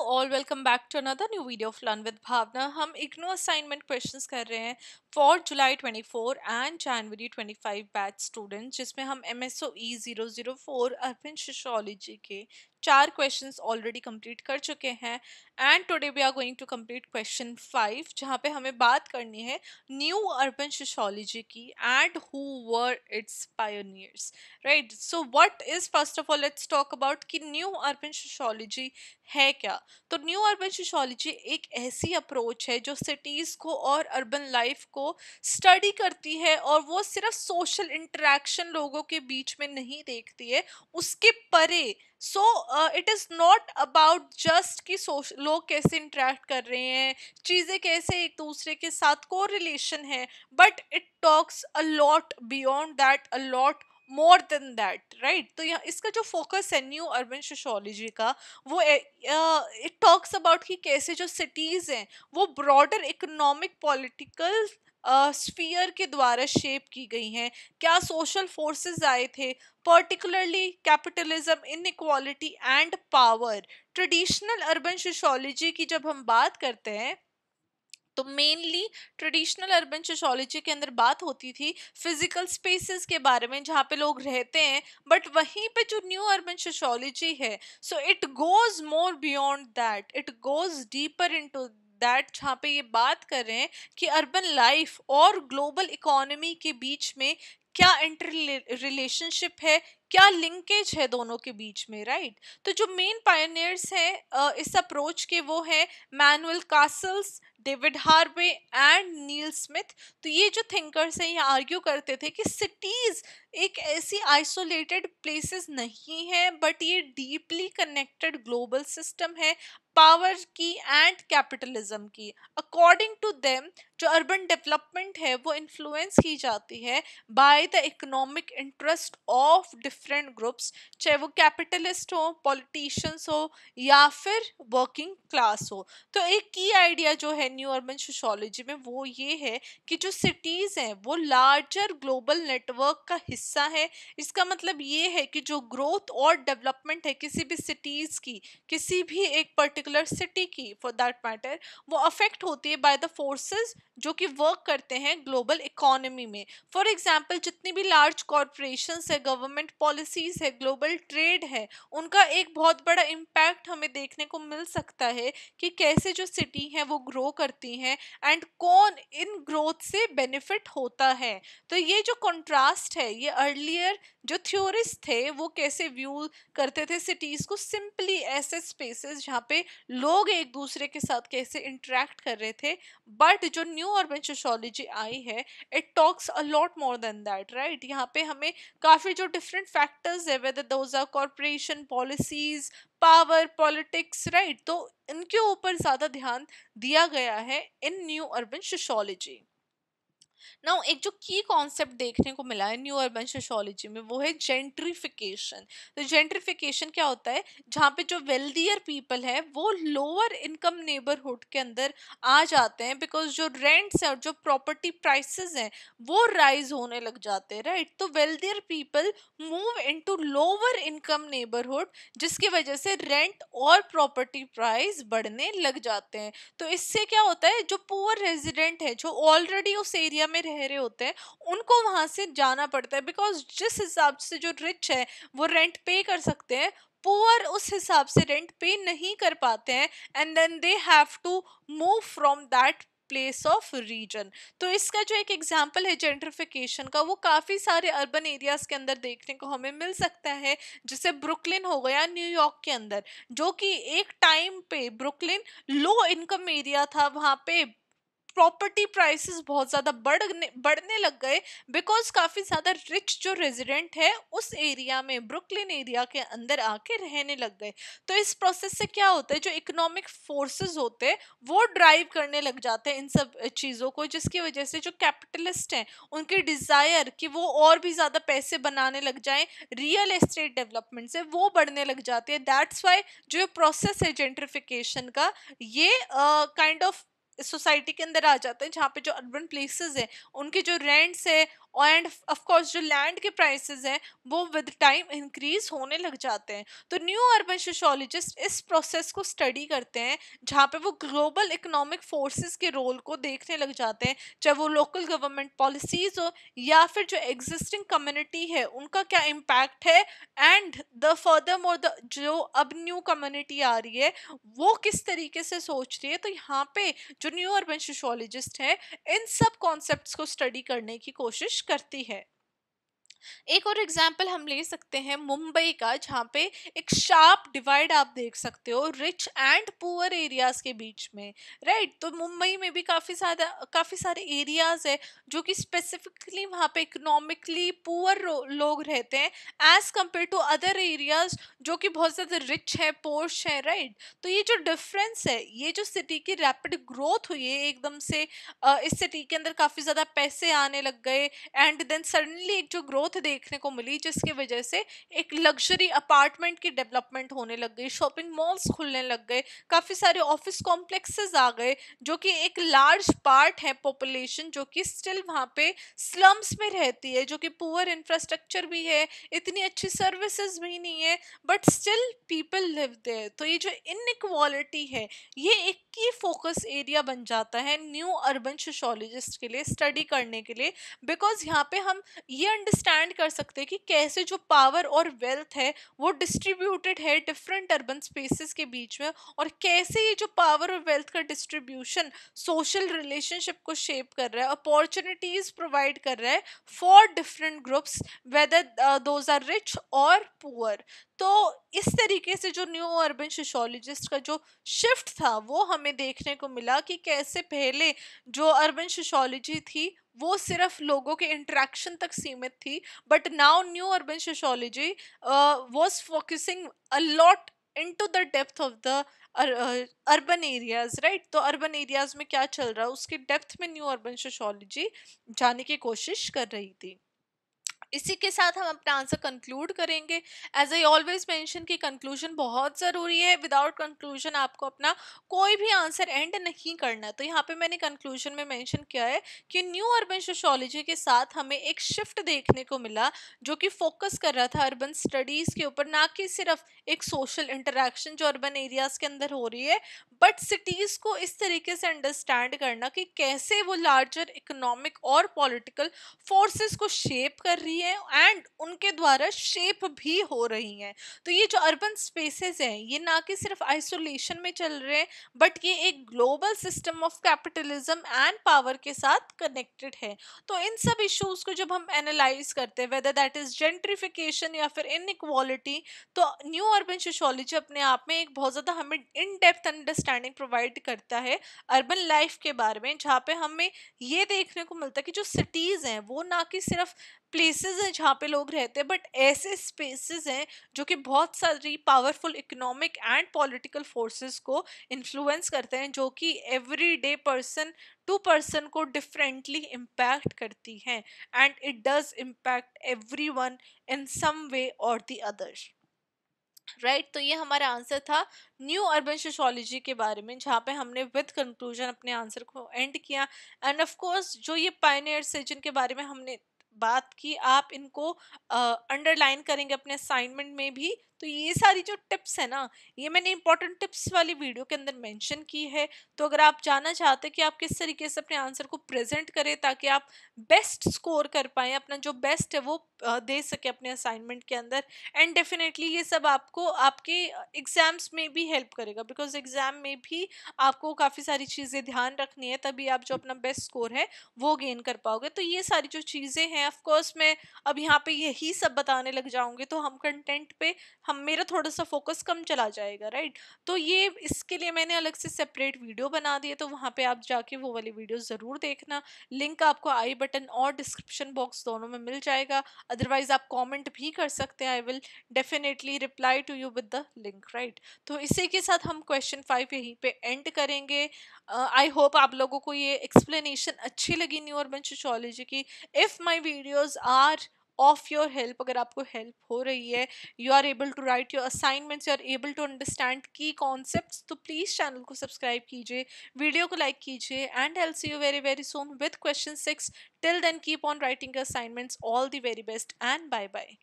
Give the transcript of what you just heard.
All welcome back to another new video of learn with Bhavna. हम IGNOU assignment questions कर रहे हैं for July 24 and January 25 batch students, जिसमें हम MSOE 004 अर्बन सोशियोलॉजी के 4 क्वेश्चंस ऑलरेडी कंप्लीट कर चुके हैं and today we are going to complete question 5, जहाँ पे हमें बात करनी है न्यू अर्बन सोशियोलॉजी की and who were its pioneers. Right, so what is, first of all let's talk about कि न्यू अर्बन सोशियोलॉजी है क्या। तो न्यू अर्बन सोशियोलॉजी एक ऐसी अप्रोच है जो सिटीज को और अर्बन लाइफ को स्टडी करती है, और वो सिर्फ सोशल इंटरेक्शन लोगों के बीच में नहीं देखती है, उसके परे। So it is not about just कि लोग कैसे इंटरेक्ट कर रहे हैं, चीजें कैसे एक दूसरे के साथ को रिलेशन है, but it talks a lot beyond that, a lot more than that. Right, तो यहाँ इसका जो फोकस है न्यू अर्बन सोशियोलॉजी का, वो इट टॉक्स अबाउट कि कैसे जो सिटीज हैं वो ब्रॉडर इकोनॉमिक पॉलिटिकल स्फीयर के द्वारा शेप की गई हैं। क्या सोशल फोर्सेस आए थे, particularly capitalism, inequality and power. Traditional urban sociology की जब हम बात करते हैं तो मेनली ट्रेडिशनल अर्बन सोशियोलॉजी के अंदर बात होती थी फिजिकल स्पेसेस के बारे में जहाँ पे लोग रहते हैं, बट वहीं पे जो न्यू अर्बन सोशियोलॉजी है, so it goes more beyond that, it goes deeper into that, जहाँ पे ये बात कर रहे हैं कि अर्बन लाइफ और ग्लोबल इकोनॉमी के बीच में क्या इंटर रिलेशनशिप है, क्या लिंकेज है दोनों के बीच में। राइट, तो जो मेन पायनियर्स हैं इस अप्रोच के, वो है Manuel Castells, David Harvey and Neil Smith. तो ये जो थिंकर्स हैं ये आर्ग्यू करते थे कि सिटीज एक ऐसी आइसोलेटेड प्लेसेस नहीं है, बट ये डीपली कनेक्टेड ग्लोबल सिस्टम है पावर की एंड कैपिटलिज्म की। अकॉर्डिंग टू देम जो अर्बन डेवलपमेंट है वो इन्फ्लुएंस की जाती है by the economic interest of different groups, चाहे वो कैपिटलिस्ट हो, पॉलिटिशियंस हो, या फिर वर्किंग क्लास हो। तो एक की आइडिया जो है न्यू अर्बन सोशियोलॉजी में वो ये है कि जो सिटीज हैं वो लार्जर ग्लोबल नेटवर्क का हिस्सा है। इसका मतलब ये है कि जो ग्रोथ और डेवलपमेंट है किसी भी सिटीज की, किसी भी एक पर्टिकुलर सिटी की फॉर दैट मैटर, वो अफेक्ट होती है बाय द फोर्सेस जो कि वर्क करते हैं ग्लोबल इकोनॉमी में। फॉर एग्जाम्पल, जितनी भी लार्ज कॉरपोरेशंस है, गवर्नमेंट पॉलिसीज है, ग्लोबल ट्रेड है, उनका एक बहुत बड़ा इम्पैक्ट हमें देखने को मिल सकता है कि कैसे जो सिटी है वो ग्रो करती हैं एंड कौन इन ग्रोथ से बेनिफिट होता है। तो ये जो कंट्रास्ट है, ये अर्लियर जो थ्योरिस्ट थे वो कैसे व्यू करते थे सिटीज को, सिंपली ऐसे स्पेसेस जहाँ पे लोग एक दूसरे के साथ कैसे इंटरेक्ट कर रहे थे। बट जो न्यू अर्बन सोशियोलॉजी आई है, it talks a lot more than that. Right, यहाँ पे हमें काफी जो डिफरेंट फैक्टर्स है, whether those are corporation policies, power, politics, right, तो इनके ऊपर ज्यादा ध्यान दिया गया है in new urban sociology. Now एक जो की कॉन्सेप्ट देखने को मिला है न्यू अर्बन सोशियोलॉजी में, वो है जेंट्रिफिकेशन। तो जेंट्रिफिकेशन क्या होता है, जहाँ पे जो वेल्दियर पीपल है वो लोअर इनकम नेबरहुड के अंदर आ जाते हैं, बिकॉज जो रेंट्स है और जो प्रॉपर्टी प्राइसेस हैं वो राइज होने लग जाते हैं। राइट, तो wealthier people move into lower income neighbourhood, जिसकी वजह से रेंट और प्रॉपर्टी प्राइस बढ़ने लग जाते हैं। तो इससे क्या होता है, जो पुअर रेजिडेंट है, जो ऑलरेडी उस एरिया में रह रहे होते हैं, उनको वहां से जाना पड़ता है, बिकॉज जिस हिसाब से जो रिच है वो रेंट पे कर सकते हैं, पुअर उस हिसाब से रेंट पे नहीं कर पाते हैं, and then they have to move from that place of reason. तो इसका जो एक एग्जाम्पल है जेंट्रिफिकेशन का, वो काफी सारे अर्बन एरियाज के अंदर देखने को हमें मिल सकता है, जैसे ब्रुकलिन हो गया न्यूयॉर्क के अंदर, जो कि एक टाइम पे ब्रुकलिन लो इनकम एरिया था, वहां पे प्रॉपर्टी प्राइसेस बहुत ज़्यादा बढ़ने लग गए, बिकॉज काफ़ी ज़्यादा रिच जो रेजिडेंट है उस एरिया में, ब्रुकलिन एरिया के अंदर आके रहने लग गए। तो इस प्रोसेस से क्या होता है, जो इकोनॉमिक फोर्सेस होते हैं वो ड्राइव करने लग जाते हैं इन सब चीज़ों को, जिसकी वजह से जो कैपिटलिस्ट हैं उनकी डिज़ायर कि वो और भी ज़्यादा पैसे बनाने लग जाएं रियल एस्टेट डेवलपमेंट से, वो बढ़ने लग जाती है। दैट्स वाई जो प्रोसेस है जेंट्रिफिकेशन का, ये काइंड ऑफ सोसाइटी के अंदर आ जाते हैं, जहाँ पे जो अर्बन प्लेसेस है उनके जो रेंट्स है एंड ऑफ कोर्स जो लैंड के प्राइसेस हैं वो विद टाइम इंक्रीज होने लग जाते हैं। तो न्यू अर्बन सोशियोलॉजिस्ट इस प्रोसेस को स्टडी करते हैं जहाँ पे वो ग्लोबल इकोनॉमिक फोर्सेस के रोल को देखने लग जाते हैं, चाहे वो लोकल गवर्नमेंट पॉलिसीज हो या फिर जो एग्जिस्टिंग कम्युनिटी है उनका क्या इम्पैक्ट है, and the further more the जो अब न्यू कम्युनिटी आ रही है वो किस तरीके से सोच रही है। तो यहाँ पे जो न्यू अर्बन सोशियोलॉजिस्ट है इन सब कॉन्सेप्ट्स को स्टडी करने की कोशिश करती है। एक और एग्जाम्पल हम ले सकते हैं मुंबई का, जहाँ पे एक शार्प डिवाइड आप देख सकते हो रिच एंड पुअर एरियाज के बीच में, राइट। तो मुंबई में भी काफी सारे एरियाज है जो कि स्पेसिफिकली वहाँ पे इकोनॉमिकली पुअर लोग रहते हैं as compare to other areas जो कि बहुत ज्यादा रिच है, पोर्श है, राइट। तो ये जो डिफरेंस है, ये जो सिटी की रैपिड ग्रोथ हुई है एकदम से, इस सिटी के अंदर काफी ज्यादा पैसे आने लग गए एंड देन सडनली एक जो ग्रोथ देखने को मिली जिसकी वजह से एक लग्जरी अपार्टमेंट की डेवलपमेंट होने लग गई, शॉपिंग मॉल्स खुलने लग गए, काफी सारे ऑफिस कॉम्प्लेक्सेस आ गए, जो कि एक लार्ज पार्ट है पॉपुलेशन जो कि स्टिल वहाँ पे स्लम्स में रहती है, जो कि पुअर इंफ्रास्ट्रक्चर भी है, इतनी अच्छी सर्विसेज भी नहीं है, but still people live there. तो ये जो इनइक्वालिटी है ये एक की फोकस एरिया बन जाता है न्यू अर्बन सोशियोलॉजिस्ट के लिए स्टडी करने के लिए, बिकॉज यहाँ पे हम ये अंडरस्टैंड कर सकते हैं कि कैसे जो पावर और वेल्थ है वो डिस्ट्रीब्यूटेड है डिफरेंट अर्बन स्पेसेस के बीच में, और कैसे ये जो पावर और वेल्थ का डिस्ट्रीब्यूशन सोशल रिलेशनशिप को शेप कर रहा है, अपॉर्चुनिटीज प्रोवाइड कर रहा है for different groups, whether those are rich और पुअर। तो इस तरीके से जो न्यू अर्बन सोशियोलॉजिस्ट का जो शिफ्ट था वो हमें देखने को मिला कि कैसे पहले जो अर्बन सोशियोलॉजी थी वो सिर्फ लोगों के इंटरेक्शन तक सीमित थी, but now new urban sociology was focusing a lot into the depth of the urban areas, right. तो अर्बन एरियाज में क्या चल रहा है उसके डेप्थ में न्यू अर्बन सोशियोलॉजी जाने की कोशिश कर रही थी। इसी के साथ हम अपना आंसर कंक्लूड करेंगे। एज आई ऑलवेज मेंशन कि कंक्लूजन बहुत ज़रूरी है, विदाउट कंक्लूजन आपको अपना कोई भी आंसर एंड नहीं करना। तो यहाँ पे मैंने कंक्लूजन में मेंशन किया है कि न्यू अर्बन सोशियोलॉजी के साथ हमें एक शिफ्ट देखने को मिला जो कि फोकस कर रहा था अर्बन स्टडीज़ के ऊपर, ना कि सिर्फ एक सोशल इंटरेक्शन जो अर्बन एरियाज़ के अंदर हो रही है, बट सिटीज़ को इस तरीके से अंडरस्टैंड करना कि कैसे वो लार्जर इकोनॉमिक और पॉलिटिकल फोर्सेस को शेप कर रही है एंड उनके द्वारा शेप भी हो रही हैं। तो ये जो अर्बन स्पेसेस हैं ये ना कि सिर्फ आइसोलेशन में चल रहे हैं, बट ये एक global system of capitalism and power के साथ कनेक्टेड है। तो इन सब इश्यूज को जब हम एनालाइज करते हैं, वेदर दैट इज जेंट्रिफिकेशन या फिर इनइक्वालिटी, तो न्यू अर्बन सोशियोलॉजी अपने आप में एक बहुत ज़्यादा हमें इन डेप्थ अंडरस्टैंडिंग प्रोवाइड करता है अर्बन लाइफ के बारे में, जहाँ पे हमें ये देखने को मिलता है कि जो सिटीज़ हैं वो ना कि सिर्फ प्लेसेस हैं जहाँ पे लोग रहते हैं, बट ऐसे स्पेसेस हैं जो कि बहुत सारी powerful economic and political forces को इन्फ्लुएंस करते हैं, जो कि everyday person to person को डिफरेंटली इम्पैक्ट करती हैं, and it does impact everyone in some way और द अदर, राइट। तो ये हमारा आंसर था न्यू अर्बन सोशियोलॉजी के बारे में, जहाँ पे हमने विद कंक्लूजन अपने आंसर को एंड किया। एंड ऑफ कोर्स जो ये पायनियर्स है जिनके बारे में हमने बात की, आप इनको अंडरलाइन करेंगे अपने असाइनमेंट में भी। तो ये सारी जो टिप्स है ना, ये मैंने इंपॉर्टेंट टिप्स वाली वीडियो के अंदर मेंशन की है। तो अगर आप जानना चाहते हैं कि आप किस तरीके से अपने आंसर को प्रेजेंट करें ताकि आप बेस्ट स्कोर कर पाएँ, अपना जो बेस्ट है वो दे सके अपने असाइनमेंट के अंदर, एंड डेफिनेटली ये सब आपको आपके एग्जाम्स में भी हेल्प करेगा, बिकॉज एग्जाम में भी आपको काफ़ी सारी चीज़ें ध्यान रखनी है, तभी आप जो अपना बेस्ट स्कोर है वो गेन कर पाओगे। तो ये सारी जो चीज़ें हैं, ऑफ कोर्स मैं अब यहाँ पे यही सब बताने लग जाऊंगी तो हम कंटेंट पे हम मेरा थोड़ा सा फोकस कम चला जाएगा, राइट। तो ये इसके लिए मैंने अलग से सेपरेट वीडियो बना दी है, तो वहाँ पे आप जाके वो वाली वीडियो ज़रूर देखना। लिंक आपको आई बटन और डिस्क्रिप्शन बॉक्स दोनों में मिल जाएगा, अदरवाइज आप कमेंट भी कर सकते हैं, I will definitely reply to you with the link, right. तो इसी के साथ हम क्वेश्चन 5 यहीं पे एंड करेंगे। आई होप आप लोगों को ये एक्सप्लेनेशन अच्छी लगी न्यू अर्बन सोशियोलॉजी की। If my videos are of your help, अगर आपको हेल्प हो रही है, you are able to write your assignments, you are able to understand key concepts, तो प्लीज़ चैनल को सब्सक्राइब कीजिए, वीडियो को लाइक कीजिए, and I will see you very very soon with question 6. Till then keep on writing assignments. All the very best and bye bye.